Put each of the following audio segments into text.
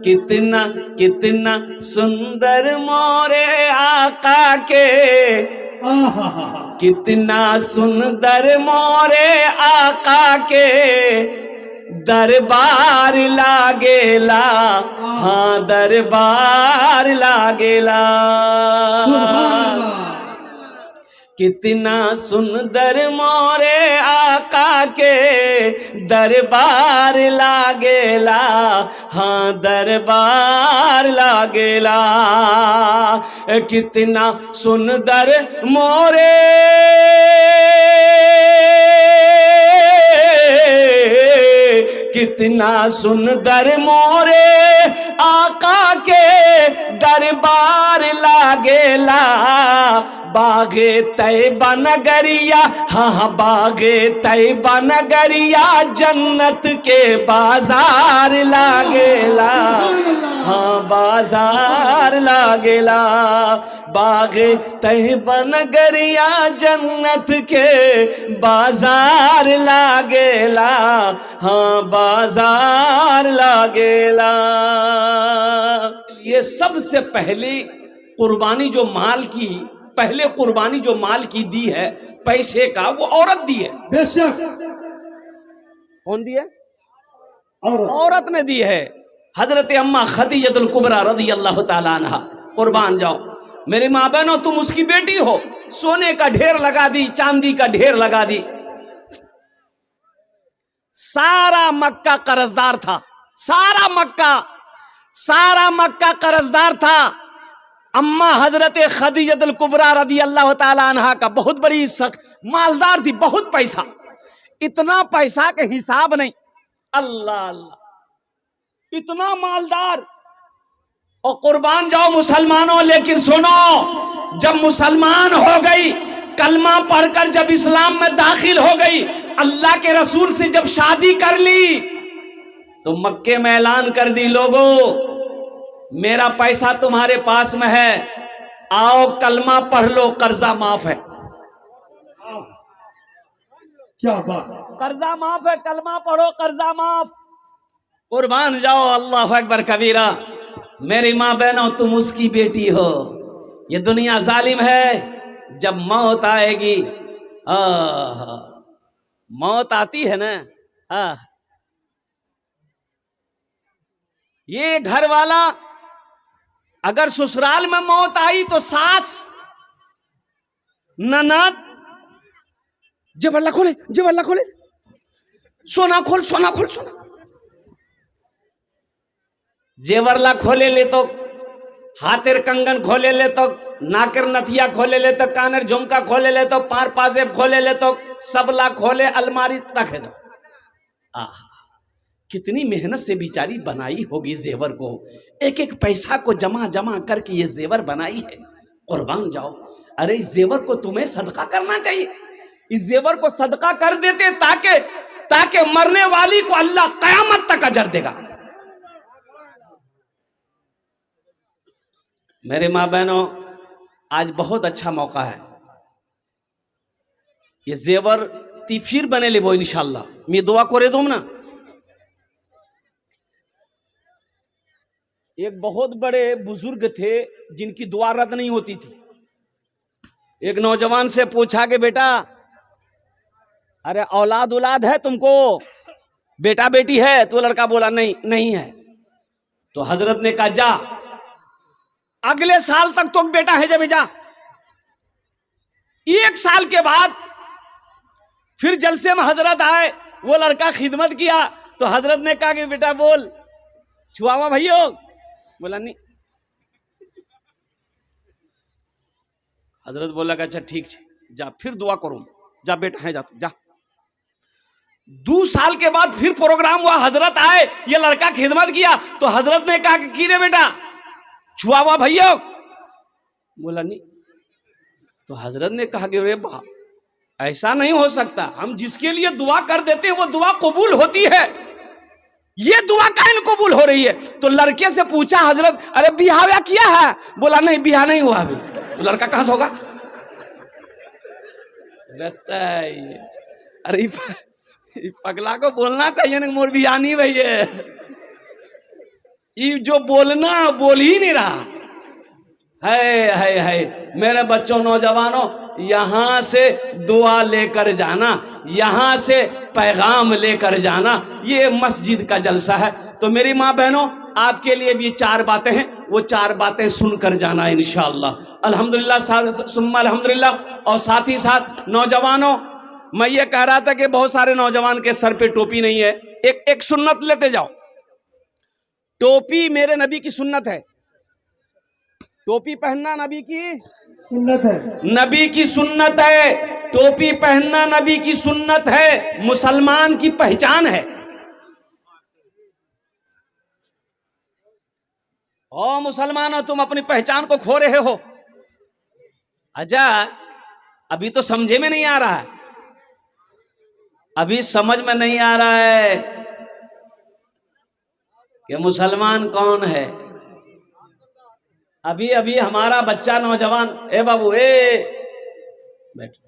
कितना कितना सुंदर मोरे आका के, कितना सुंदर मोरे आका के दरबार लागेला, हाँ दरबार लागेला। कितना सुंदर मोरे आका के दरबार लागेला, हाँ दरबार लागेला। कितना सुंदर मोरे कितना सुंदर मोरे आका के दरबार लागेला। बागे तैबा नगरिया, हाँ बागे तैबा नगरिया जन्नत के बाजार लागेला, हाँ बाजार लागेला। बागे तैबा नगरिया जन्नत के बाजार लागेला, हाँ बाजार लागेला। ये सबसे पहले कुर्बानी जो माल की, पहले कुर्बानी जो माल की दी है पैसे का, वो औरत दी है। बेशक कौन दी है? औरत ने दी है। हजरत अम्मा खदीजतुल कुबरा रज़ियल्लाहु ताला अन्हा। कुर्बान जाओ मेरी माँ बहनों, तुम उसकी बेटी हो। सोने का ढेर लगा दी, चांदी का ढेर लगा दी। सारा मक्का कर्जदार था, सारा मक्का कर्जदार था। अम्मा हजरत खदीजतुल कुबरा रज़ियल्लाहु ताला अन्हा का बहुत बड़ी मालदार थी, बहुत पैसा, इतना पैसा के हिसाब नहीं। अल्लाह अल्लाह, इतना मालदार। और कुर्बान जाओ मुसलमानों, लेकिन सुनो, जब मुसलमान हो गई, कलमा पढ़कर जब इस्लाम में दाखिल हो गई, अल्लाह के रसूल से जब शादी कर ली, तो मक्के में ऐलान कर दी, लोगों मेरा पैसा तुम्हारे पास में है, आओ कलमा पढ़ लो, कर्जा माफ है। क्या बात, कर्जा माफ है, कलमा पढ़ो, कर्जा माफ। कुर्बान जाओ, अल्लाह अकबर कबीरा। मेरी माँ बहनों, तुम उसकी बेटी हो। ये दुनिया जालिम है, जब मौत आएगी, मौत आती है ना, ये घर वाला, अगर ससुराल में मौत आई तो सास ननद, जेवरला खोले, जेवरला खोले, सोना खोल, सोना खोल, सोना। जेवरला खोले ले तो हाथेर कंगन खोले ले तो नाकर नथिया खोले ले तो कानेर झुमका खोले ले तो पार पाजेब खोले ले तो सबला खोले, अलमारी रखे दो। कितनी मेहनत से बेचारी बनाई होगी जेवर को, एक एक पैसा को जमा जमा करके ये जेवर बनाई है। कुर्बान जाओ, अरे इस जेवर को तुम्हें सदका करना चाहिए। इस जेवर को सदका कर देते ताकि मरने वाली को अल्लाह कयामत तक अजर देगा। मेरे माँ बहनों, आज बहुत अच्छा मौका है, ये जेवर ती फिर बने ले वो इंशाल्लाह। मैं दुआ करे तुम ना। एक बहुत बड़े बुजुर्ग थे जिनकी दुआ रद्द नहीं होती थी। एक नौजवान से पूछा कि बेटा, अरे औलाद औलाद है तुमको, बेटा बेटी है? तो लड़का बोला नहीं, नहीं है। तो हजरत ने कहा जा, अगले साल तक तो बेटा है जब जा। एक साल के बाद फिर जलसे में हजरत आए, वो लड़का खिदमत किया, तो हजरत ने कहा कि बेटा बोल, छुआवा भैया? बोला नहीं। हजरत बोला अच्छा ठीक है, जा फिर दुआ करो, जा बेटा है, जा तू जा। 2 साल के बाद फिर प्रोग्राम हुआ, हजरत आए, ये लड़का खिदमत किया, तो हजरत ने कहा कि रे बेटा छुआवा भैया? बोला नहीं। तो हजरत ने कहा कि रे बा, ऐसा नहीं हो सकता, हम जिसके लिए दुआ कर देते हैं वो दुआ कबूल होती है, ये दुआ काहे कबूल हो रही है? तो लड़के से पूछा हजरत, अरे बिहाव किया है? बोला नहीं, बिहार नहीं हुआ अभी। तो लड़का कहां से होगा? अरे पगला को बोलना चाहिए ना, मोर बिहार नहीं भैया। ये जो बोलना बोल ही नहीं रहा है। मेरे बच्चों, नौजवानों, यहां से दुआ लेकर जाना, यहां से पैगाम लेकर जाना। ये मस्जिद का जलसा है। तो मेरी माँ बहनों, आपके लिए भी 4 बातें हैं, वो 4 बातें सुनकर जाना इंशाअल्लाह। अल्हम्दुलिल्लाह, सुम्मा अल्हम्दुलिल्लाह। और साथ ही साथ नौजवानों, मैं ये कह रहा था कि बहुत सारे नौजवान के सर पे टोपी नहीं है। एक सुन्नत लेते जाओ। टोपी मेरे नबी की सुन्नत है। टोपी पहनना नबी की सुन्नत है। नबी की सुन्नत है। टोपी पहनना नबी की सुन्नत है, मुसलमान की पहचान है। ओ मुसलमानों, तुम अपनी पहचान को खो रहे हो। अच्छा, अभी तो समझे में नहीं आ रहा है, अभी समझ में नहीं आ रहा है कि मुसलमान कौन है। अभी अभी हमारा बच्चा नौजवान, ए बाबू, बैठो,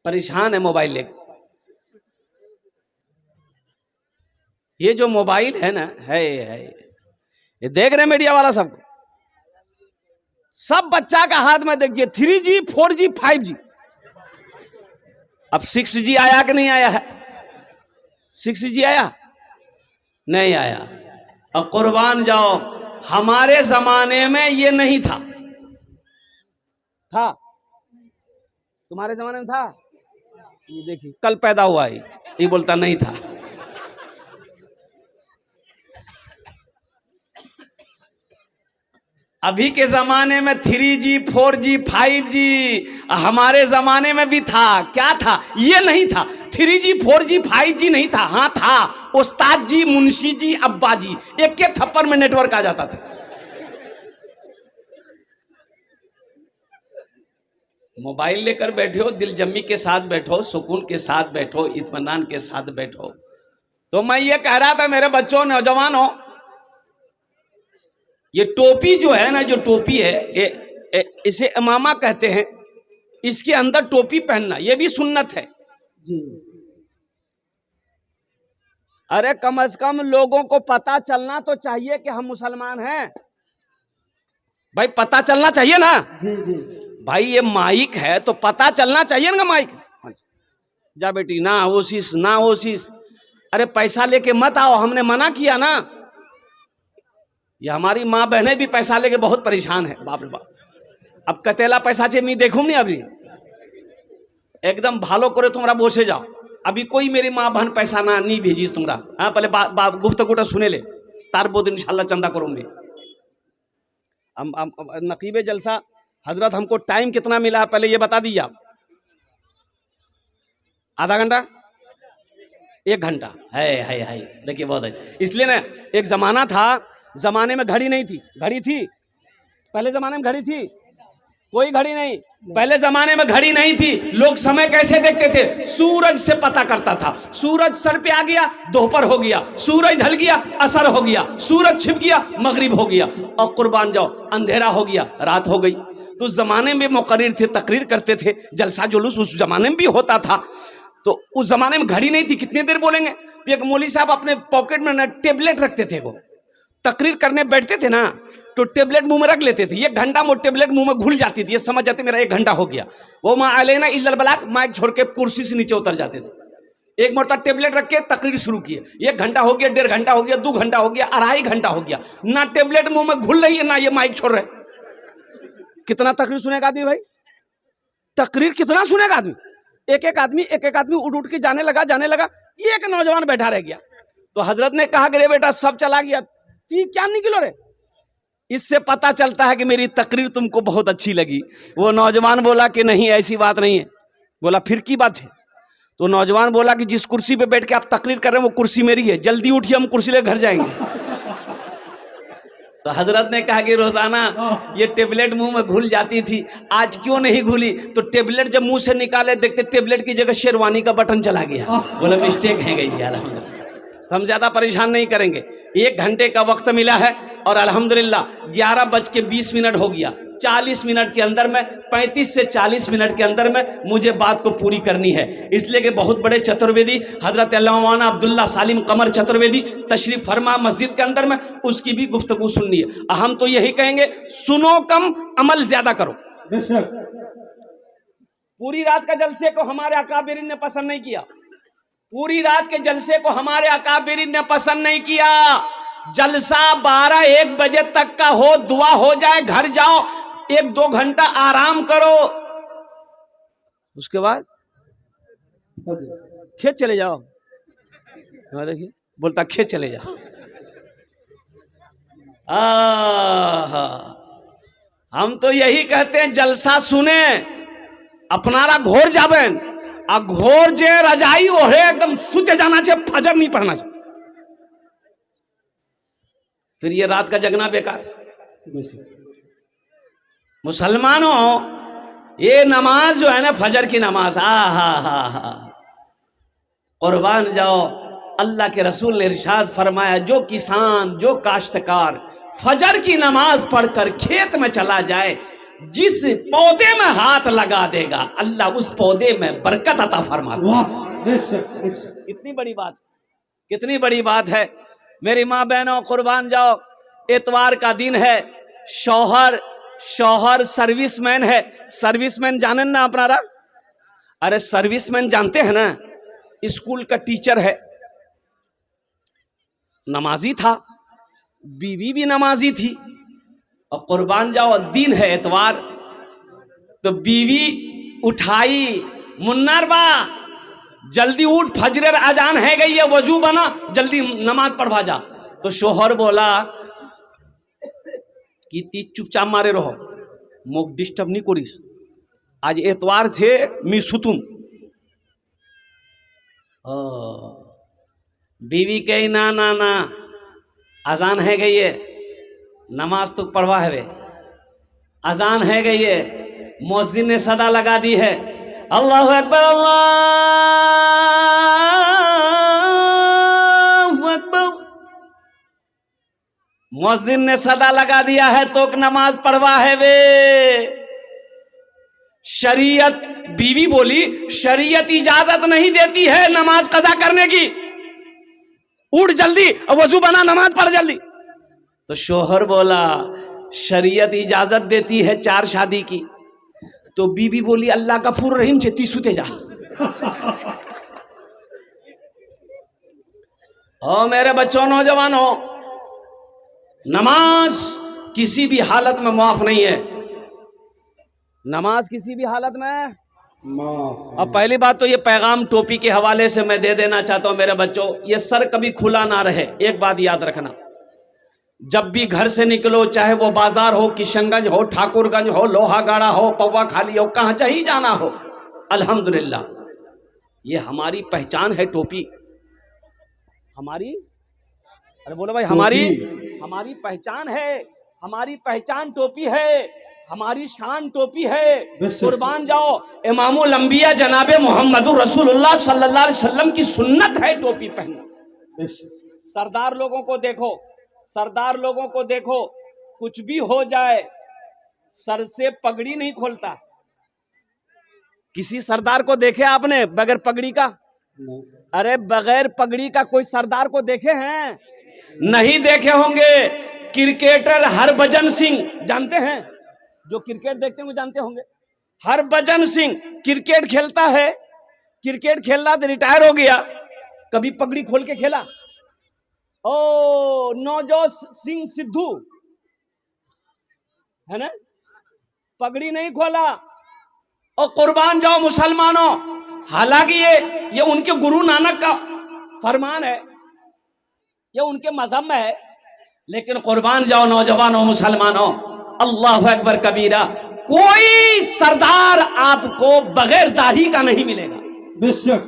परेशान है मोबाइल लेकर। ये जो मोबाइल है ना, है ये देख रहे मीडिया वाला सबको, सब बच्चा का हाथ में देखिए 3G 4G 5G। अब 6G आया कि नहीं आया है? 6G आया नहीं आया? अब कुर्बान जाओ, हमारे जमाने में ये नहीं था। तुम्हारे जमाने में था? ये देखिए, कल पैदा हुआ ये बोलता नहीं था। अभी के जमाने में 3G 4G 5G, हमारे जमाने में भी था। क्या था? ये नहीं था। 3G 4G 5G नहीं था। हाँ था, उस्ताद जी, मुंशी जी, अब्बा जी, एक के थप्पड़ में नेटवर्क आ जाता था। मोबाइल लेकर बैठे हो, दिलजम्मी के साथ बैठो, सुकून के साथ बैठो, इत्मीनान के साथ बैठो। तो मैं ये कह रहा था मेरे बच्चों, नौजवानों, ये टोपी जो है ना, जो टोपी है, इसे इमामा कहते हैं। इसके अंदर टोपी पहनना ये भी सुन्नत है। अरे कम से कम लोगों को पता चलना तो चाहिए कि हम मुसलमान हैं। भाई पता चलना चाहिए ना। भाई ये माइक है तो पता चलना चाहिए ना। माइक जा बेटी, ना ओसिस ना ओसिस। अरे पैसा लेके मत आओ, हमने मना किया ना। ये हमारी माँ बहनें भी पैसा लेके बहुत परेशान है, बाप रे बाप। अब कतेला पैसा चे मी देखूं नहीं, अभी एकदम भालो करे तुम्हारा बोसे जाओ। अभी कोई मेरी माँ बहन पैसा ना नहीं भेजीस तुम्हारा। हाँ, पहले गुफ्तगू सुने ले, तार बहुत इंशाल्लाह चंदा करूंगे। हम नकीबे जलसा हजरत हमको टाइम कितना मिला है पहले ये बता दीजिए आप। आधा घंटा, 1 घंटा है। देखिए बहुत है। इसलिए ना, एक जमाना था, जमाने में घड़ी नहीं थी। घड़ी थी पहले जमाने में? घड़ी थी? कोई घड़ी नहीं। पहले जमाने में घड़ी नहीं थी। लोग समय कैसे देखते थे? सूरज से पता करता था। सूरज सर पे आ गया, दोपहर हो गया। सूरज ढल गया, असर हो गया। सूरज छिप गया, मगरिब हो गया। और कुर्बान जाओ, अंधेरा हो गया, रात हो गई। तो उस जमाने में मुकर्रिर थे, तकरीर करते थे, जलसा जुलूस उस जमाने में भी होता था। तो उस जमाने में घड़ी नहीं थी, कितनी देर बोलेंगे। तो एक मौलवी साहब अपने पॉकेट में ना टेबलेट रखते थे। वो तकरीर करने बैठते थे ना, तो टेबलेट मुंह में रख लेते थे। 1 घंटा वो टेबलेट मुंह में घुल जाती थी, ये समझ जाते मेरा 1 घंटा हो गया। वो माँ अलैना इल्लल बलाग, माइक छोड़ के कुर्सी से नीचे उतर जाते थे। एक मरतबा टेबलेट रख के तकरीर शुरू किए। 1 घंटा हो गया, 1.5 घंटा हो गया, 2 घंटा हो गया, 2.5 घंटा हो गया। ना टेबलेट मुंह में घुल रही है, ना ये माइक छोड़ रहे। कितना तकरीर सुनेगा आदमी भाई? तकरीर कितना सुनेगा आदमी? एक एक आदमी उठ के जाने लगा। एक नौजवान बैठा रह गया। तो हजरत ने कहा कि रे बेटा, सब चला गया, क्या निकलो रे। इससे पता चलता है कि मेरी तकरीर तुमको बहुत अच्छी लगी। वो नौजवान बोला कि नहीं, ऐसी बात नहीं है। बोला फिर की बात है? तो नौजवान बोला कि जिस कुर्सी पे बैठ के आप तकरीर कर रहे हैं वो कुर्सी मेरी है, जल्दी उठिए, हम कुर्सी लेकर घर जाएंगे। तो हजरत ने कहा कि रोजाना ये टेबलेट मुंह में घुल जाती थी, आज क्यों नहीं घुली? तो टेबलेट जब मुंह से निकाले, देखते टेबलेट की जगह शेरवानी का बटन चला गया। बोला मिस्टेक है गई यार। तो हम ज्यादा परेशान नहीं करेंगे। 1 घंटे का वक्त मिला है और अल्हम्दुलिल्लाह 11:20 हो गया। 40 मिनट के अंदर में, 35 से 40 मिनट के अंदर में मुझे बात को पूरी करनी है। इसलिए कि बहुत बड़े चतुर्वेदी हजरत अल्लामा अब्दुल्ला सालिम कमर चतुर्वेदी तशरीफ फरमा मस्जिद के अंदर में, उसकी भी गुफ्तगू सुननी है। हम तो यही कहेंगे, सुनो कम, अमल ज्यादा करो। पूरी रात का जलसे को हमारे अकाबिरीन ने पसंद नहीं किया, पूरी रात के जलसे को हमारे अकाबिरीन ने पसंद नहीं किया। जलसा 12-1 बजे तक का हो, दुआ हो जाए, घर जाओ, 1-2 घंटा आराम करो, उसके बाद खेत चले जाओ। देखिए बोलता खेत चले जाओ। हम तो यही कहते हैं, जलसा सुने, अपनारा घोर जाबेन, आ घोर जे रजाई ओढ़े एकदम सुते जाना चाहिए, फजर नहीं पढ़ना चाहिए, फिर ये रात का जगना बेकार। मुसलमानों, ये नमाज जो है ना, फजर की नमाज, हा कुर्बान जाओ। अल्लाह के रसूल ने इरशाद फरमाया, जो किसान, जो काश्तकार फजर की नमाज पढ़कर खेत में चला जाए, जिस पौधे में हाथ लगा देगा, अल्लाह उस पौधे में बरकत अता फरमाता है। कितनी बड़ी बात, कितनी बड़ी बात है। मेरी माँ बहनों, कुर्बान जाओ, इतवार का दिन है, शौहर सर्विसमैन है। सर्विसमैन जाने ना अपनारा? अरे सर्विसमैन जानते हैं ना, स्कूल का टीचर है, नमाजी था, बीवी भी नमाजी थी, और कुर्बान जाओ दिन है इतवार, तो बीवी उठाई, मुन्नार बा जल्दी उठ, फजर अजान है गई है, वजू बना, जल्दी नमाज पढ़वा जा। तो शोहर बोला कि ती चुपचाप मारे रहो, मुख डिस्टर्ब नहीं करिस, आज एतवार थे, मी सुतुम। बीवी कही ना ना ना, अजान है गई है, नमाज तो पढ़वा है, अजान है गई है, मुअज्जिन ने सदा लगा दी है, अल्लाहु अकबर अल्लाहु अकबर, मुअज्जिन ने सदा लगा दिया है, तो नमाज पढ़वा है वे। शरीयत, बीवी बोली शरीयत इजाजत नहीं देती है नमाज कज़ा करने की, उठ जल्दी और वजू बना, नमाज पढ़ जल्दी। तो शोहर बोला शरीयत इजाजत देती है 4 शादी की। तो बीबी बोली अल्लाह गफूर रहीम छे, ती सुते जा। ओ मेरे बच्चों, नौजवानों, नमाज किसी भी हालत में माफ नहीं है, नमाज किसी भी हालत में। अब पहली बात तो ये पैगाम टोपी के हवाले से मैं दे देना चाहता हूं मेरे बच्चों, ये सर कभी खुला ना रहे। एक बात याद रखना, जब भी घर से निकलो, चाहे वो बाजार हो, किशनगंज हो, ठाकुरगंज हो, लोहागाड़ा हो, पौवा खाली हो, कहाँ चाहे जाना हो, अल्हम्दुलिल्लाह ये हमारी पहचान है टोपी, हमारी, अरे बोलो भाई, हमारी पहचान है, हमारी पहचान टोपी है, हमारी शान टोपी है। कुर्बान जाओ, इमामुल अंबिया जनाबे मोहम्मदुर रसूलुल्लाह सल्लल्लाहु अलैहि वसल्लम की सुन्नत है टोपी पहनना। सरदार लोगों को देखो, सरदार लोगों को देखो, कुछ भी हो जाए सर से पगड़ी नहीं खोलता। किसी सरदार को देखे आपने बगैर पगड़ी का? अरे बगैर पगड़ी का कोई सरदार को देखे हैं? नहीं देखे होंगे। क्रिकेटर हरभजन सिंह जानते हैं, जो क्रिकेट देखते हैं वो जानते होंगे। हरभजन सिंह क्रिकेट खेलता है, क्रिकेट खेल रहा तो रिटायर हो गया, कभी पगड़ी खोल के खेला? ओ नवजोत सिंह सिद्धू है ना, पगड़ी नहीं खोला। और कुर्बान जाओ मुसलमानों, हालांकि ये उनके गुरु नानक का फरमान है, ये उनके मजहब में है, लेकिन कुर्बान जाओ नौजवानों, मुसलमानों, अल्लाहु अकबर कबीरा, कोई सरदार आपको बगैर दाढ़ी का नहीं मिलेगा। बेशक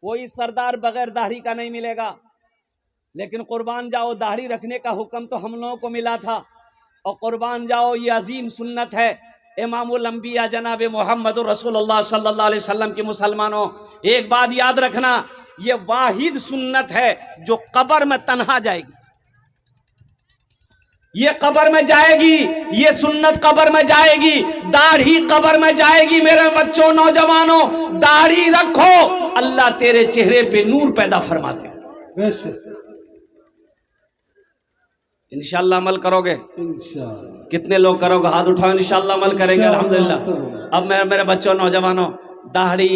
कोई सरदार बगैर दाढ़ी का नहीं मिलेगा। लेकिन कुर्बान जाओ, दाढ़ी रखने का हुक्म तो हम लोगों को मिला था। और कुर्बान जाओ, ये अजीम सुन्नत है इमामुल अंबिया जनाब मोहम्मद रसूलुल्लाह सल्लल्लाहु अलैहि वसल्लम के। मुसलमानों, एक बात याद रखना, ये वाहिद सुन्नत है जो कब्र में तन्हा जाएगी। ये कब्र में जाएगी, ये सुन्नत कब्र में जाएगी, दाढ़ी कब्र में जाएगी। मेरे बच्चों, नौजवानों, दाढ़ी रखो, अल्लाह तेरे चेहरे पे नूर पैदा फरमा दे। इंशाअल्लाह अमल करोगे? इंशाअल्लाह। कितने लोग करोगे? हाथ उठाओ। इंशाअल्लाह अमल करेंगे, अल्हम्दुलिल्लाह। अब मेरे बच्चों, नौजवानों, दाढ़ी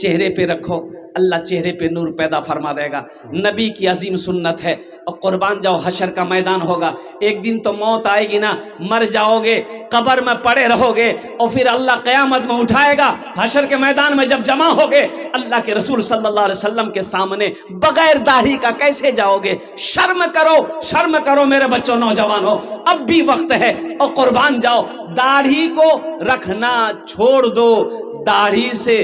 चेहरे पे रखो, अल्लाह चेहरे पे नूर पैदा फरमा देगा। नबी की अजीम सुन्नत है। और कुर्बान जाओ, हशर का मैदान होगा, एक दिन तो मौत आएगी ना, मर जाओगे, कब्र में पड़े रहोगे, और फिर अल्लाह क़यामत में उठाएगा। हशर के मैदान में जब जमा होगे, अल्लाह के रसूल सल्लल्लाहु अलैहि वसल्लम के सामने बगैर दाढ़ी का कैसे जाओगे? शर्म करो, शर्म करो मेरे बच्चों, नौजवानों, अब भी वक्त है। और कुर्बान जाओ, दाढ़ी को रखना छोड़ दो। दाढ़ी से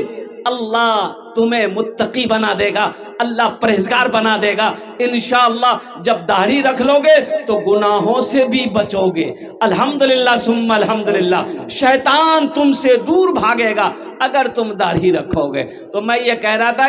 अल्लाह तुम्हें मुत्तकी बना देगा, अल्लाह परहेजगार बना देगा। इंशाअल्लाह जब दाढ़ी रख लोगे तो गुनाहों से भी बचोगे। अल्हम्दुलिल्लाह सुम्मा अल्हम्दुलिल्लाह। शैतान तुमसे दूर भागेगा अगर तुम दाढ़ी रखोगे। तो मैं ये कह रहा था